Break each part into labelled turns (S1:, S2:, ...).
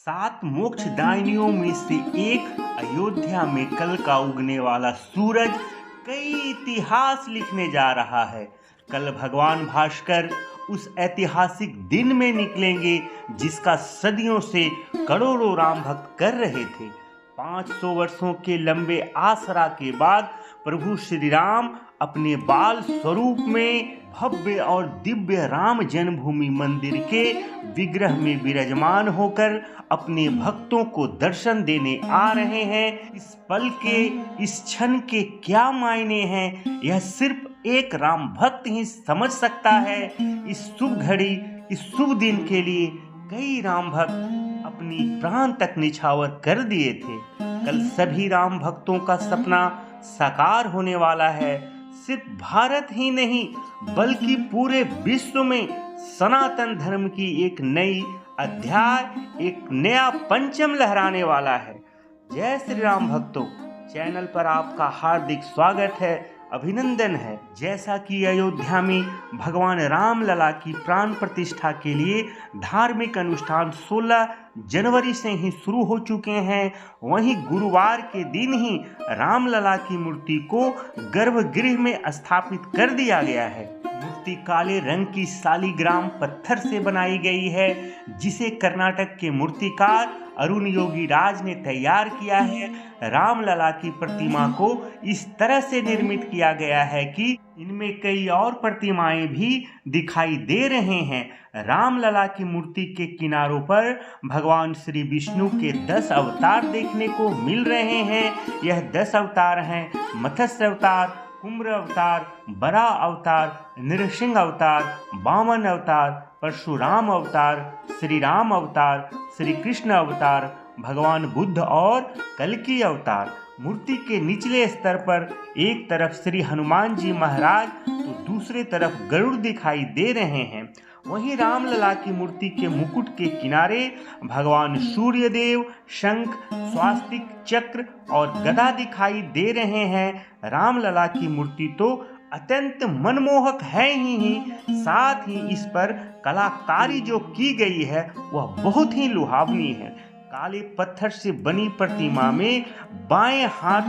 S1: सात मोक्षदायिनियों में से एक अयोध्या में कल का उगने वाला सूरज कई इतिहास लिखने जा रहा है। कल भगवान भास्कर उस ऐतिहासिक दिन में निकलेंगे जिसका सदियों से करोड़ों राम भक्त कर रहे थे। 500 वर्षों के लंबे आसरा के बाद प्रभु श्री राम अपने बाल स्वरूप में भव्य और दिव्य राम जन्मभूमि मंदिर के विग्रह में विराजमान होकर अपने भक्तों को दर्शन देने आ रहे हैं। इस पल के, इस क्षण के क्या मायने हैं, यह सिर्फ एक राम भक्त ही समझ सकता है। इस शुभ घड़ी, इस शुभ दिन के लिए कई राम भक्त अपनी प्राण तक निछावर कर दिए थे। कल सभी राम भक्तों का सपना साकार होने वाला है। सिर्फ भारत ही नहीं बल्कि पूरे विश्व में सनातन धर्म की एक नई अध्याय, एक नया पंचम लहराने वाला है। जय श्री राम भक्तों, चैनल पर आपका हार्दिक स्वागत है, अभिनंदन है। जैसा कि अयोध्या में भगवान राम लला की प्राण प्रतिष्ठा के लिए धार्मिक अनुष्ठान 16 जनवरी से ही शुरू हो चुके हैं, वहीं गुरुवार के दिन ही रामलला की मूर्ति को गर्भगृह में स्थापित कर दिया गया है। मूर्ति काले रंग की शालिग्राम पत्थर से बनाई गई है, जिसे कर्नाटक के मूर्तिकार अरुण योगी राज ने तैयार किया है। रामलला की प्रतिमा को इस तरह से निर्मित किया गया है कि इनमें कई और प्रतिमाएं भी दिखाई दे रहे हैं। रामलला की मूर्ति के किनारों पर भगवान श्री विष्णु के 10 अवतार देखने को मिल रहे हैं। यह 10 अवतार हैं: मत्स्य अवतार, कुम्र अवतार, बराह अवतार, नृसिंह अवतार, वामन अवतार, परशुराम अवतार, श्री राम अवतार, श्री कृष्ण अवतार, भगवान बुद्ध और कल्कि अवतार। मूर्ति के निचले स्तर पर एक तरफ श्री हनुमान जी महाराज तो दूसरे तरफ गरुड़ दिखाई दे रहे हैं। वहीं रामलला की मूर्ति के मुकुट के किनारे भगवान सूर्यदेव, शंख, स्वास्तिक, चक्र और गदा दिखाई दे रहे हैं। रामलला की मूर्ति तो अत्यंत मनमोहक है ही साथ ही इस पर कलाकारी जो की गई है वह बहुत ही लुभावनी है। काले पत्थर से बनी प्रतिमा में बाएं हाथ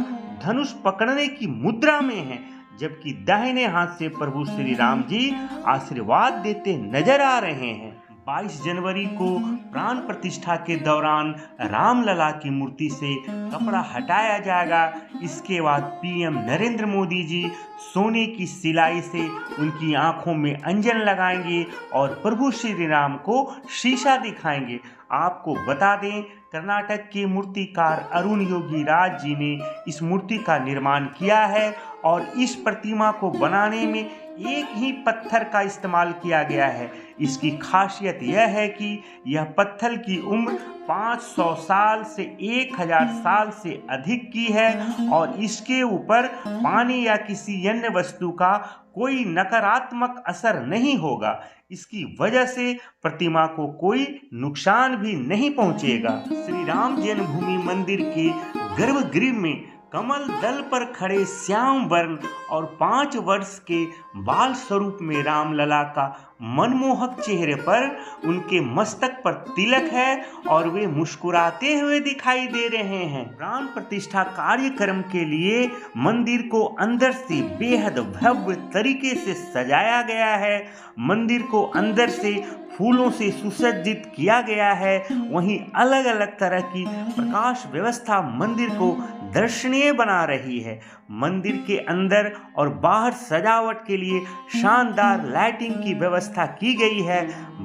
S1: धनुष पकड़ने की मुद्रा में है, जबकि दाहिने हाथ से प्रभु श्री राम जी आशीर्वाद देते नजर आ रहे हैं। 22 जनवरी को प्राण प्रतिष्ठा के दौरान रामलला की मूर्ति से कपड़ा हटाया जाएगा। इसके बाद पीएम नरेंद्र मोदी जी सोने की सिलाई से उनकी आंखों में अंजन लगाएंगे और प्रभु श्री राम को शीशा दिखाएंगे। आपको बता दें, कर्नाटक के मूर्तिकार अरुण योगी राज जी ने इस मूर्ति का निर्माण किया है और इस प्रतिमा को बनाने में एक ही पत्थर का इस्तेमाल किया गया है। इसकी खासियत यह है कि यह पत्थर की उम्र 500 साल से 1000 साल से अधिक की है और इसके ऊपर पानी या किसी अन्य वस्तु का कोई नकारात्मक असर नहीं होगा। इसकी वजह से प्रतिमा को कोई नुकसान भी नहीं पहुंचेगा। श्री राम जन्मभूमि मंदिर के गर्भगृह में कमल दल पर खड़े श्याम वर्ण और 5 वर्ष के बाल स्वरूप में रामलला का मनमोहक चेहरे पर उनके मस्तक पर तिलक है और वे मुस्कुराते हुए दिखाई दे रहे हैं। प्राण प्रतिष्ठा कार्यक्रम के लिए मंदिर को अंदर से बेहद भव्य तरीके से सजाया गया है। मंदिर को अंदर से फूलों से सुसज्जित किया गया है। वहीं अलग अलग तरह की प्रकाश व्यवस्था मंदिर को दर्शनीय बना रही है। मंदिर के अंदर और बाहर सजावट के लिए शानदार लाइटिंग की व्यवस्था की गई है।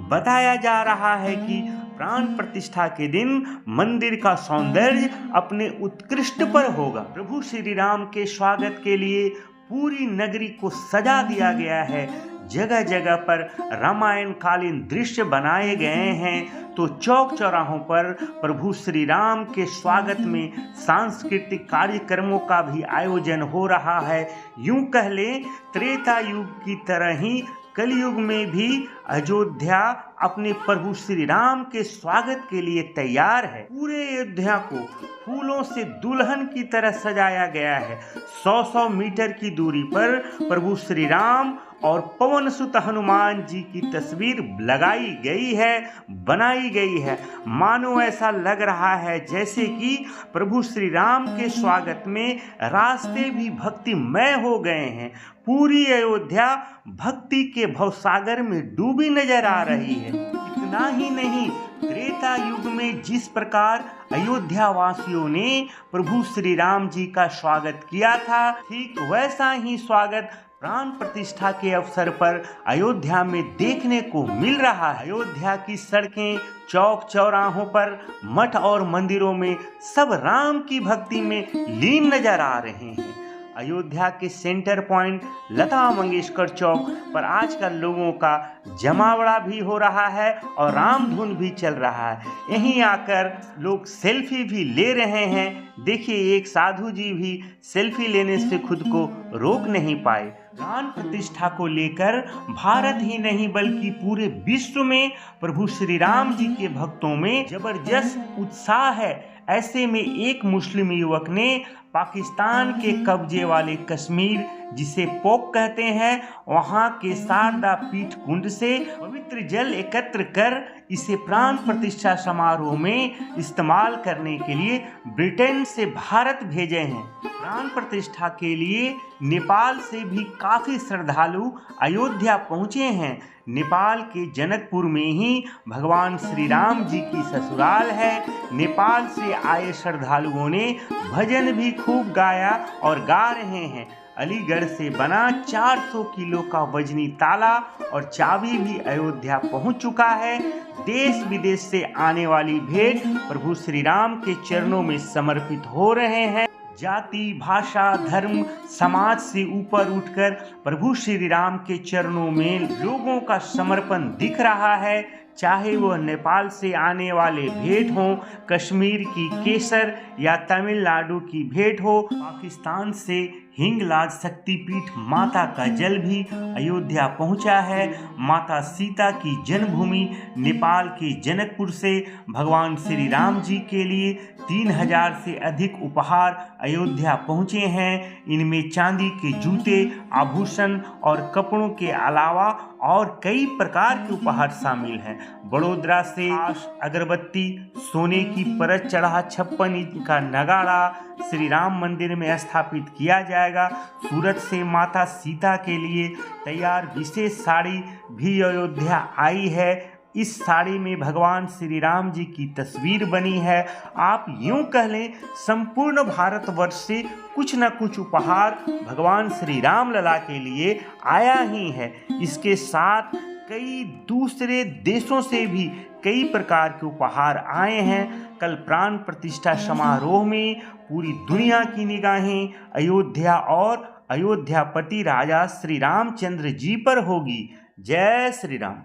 S1: बताया जा रहा है कि प्राण प्रतिष्ठा के दिन मंदिर का सौंदर्य अपने उत्कृष्ट पर होगा। प्रभु श्री राम के स्वागत के लिए पूरी नगरी को सजा दिया गया है। जगह जगह पर रामायण कालीन दृश्य बनाए गए हैं, तो चौक चौराहों पर प्रभु श्री राम के स्वागत में सांस्कृतिक कार्यक्रमों का भी आयोजन हो रहा है। यूं कह लें, त्रेता युग की तरह ही कलयुग में भी अयोध्या अपने प्रभु श्री राम के स्वागत के लिए तैयार है। पूरे अयोध्या को फूलों से दुल्हन की तरह सजाया गया है। 100 मीटर की दूरी पर प्रभु श्री राम और पवन सुत हनुमान जी की तस्वीर लगाई गई है, बनाई गई है। मानो ऐसा लग रहा है जैसे कि प्रभु श्री राम के स्वागत में रास्ते भी भक्तिमय हो गए हैं। पूरी अयोध्या भक्ति के भवसागर में डूबी नजर आ रही है। इतना ही नहीं, त्रेता युग में जिस प्रकार अयोध्या वासियों ने प्रभु श्री राम जी का स्वागत किया था, ठीक वैसा ही स्वागत प्राण प्रतिष्ठा के अवसर पर अयोध्या में देखने को मिल रहा है। अयोध्या की सड़कें, चौक चौराहों पर, मठ और मंदिरों में सब राम की भक्ति में लीन नजर आ रहे हैं। अयोध्या के सेंटर पॉइंट लता मंगेशकर चौक पर आजकल लोगों का जमावड़ा भी हो रहा है और राम धुन भी चल रहा है। यहीं आकर लोग सेल्फी भी ले रहे हैं। देखिए, एक साधु जी भी सेल्फी लेने से खुद को रोक नहीं पाए। प्राण प्रतिष्ठा को लेकर भारत ही नहीं बल्कि पूरे विश्व में प्रभु श्री राम जी के भक्तों में जबरदस्त उत्साह है। ऐसे में एक मुस्लिम युवक ने पाकिस्तान के कब्जे वाले कश्मीर, जिसे पोक कहते हैं, वहां के शारदा पीठ कुंड से पवित्र जल एकत्र कर इसे प्राण प्रतिष्ठा समारोह में इस्तेमाल करने के लिए ब्रिटेन से भारत भेजे हैं। प्राण प्रतिष्ठा के लिए नेपाल से भी काफी श्रद्धालु अयोध्या पहुंचे हैं। नेपाल के जनकपुर में ही भगवान श्री राम जी की ससुराल है। नेपाल से आए श्रद्धालुओं ने भजन भी खूब गाया और गा रहे हैं। अलीगढ़ से बना 400 किलो का वजनी ताला और चाबी भी अयोध्या पहुंच चुका है। देश विदेश से आने वाली भेंट प्रभु श्री राम के चरणों में समर्पित हो रहे हैं। जाति, भाषा, धर्म, समाज से ऊपर उठकर प्रभु श्री राम के चरणों में लोगों का समर्पण दिख रहा है। चाहे वह नेपाल से आने वाले भेंट हो, कश्मीर की केसर या तमिलनाडु की भेंट हो, पाकिस्तान से हिंगलाज शक्तिपीठ माता का जल भी अयोध्या पहुंचा है। माता सीता की जन्मभूमि नेपाल के जनकपुर से भगवान श्री राम जी के लिए 3000 से अधिक उपहार अयोध्या पहुंचे हैं। इनमें चांदी के जूते, आभूषण और कपड़ों के अलावा और कई प्रकार के उपहार शामिल हैं। बड़ोदरा से अगरबत्ती, सोने की परत चढ़ा 56 इंच का नगाड़ा श्री राम मंदिर में स्थापित किया जाएगा। सूरत से माता सीता के लिए तैयार विशेष साड़ी भी अयोध्या आई है। इस साड़ी में भगवान श्री राम जी की तस्वीर बनी है। आप यूं कह लें, संपूर्ण भारतवर्ष से कुछ न कुछ उपहार भगवान श्री राम लला के लिए आया ही है। इसके साथ कई दूसरे देशों से भी कई प्रकार के उपहार आए हैं। कल प्राण प्रतिष्ठा समारोह में पूरी दुनिया की निगाहें अयोध्या और अयोध्यापति राजा श्री रामचंद्र जी पर होगी। जय श्री राम।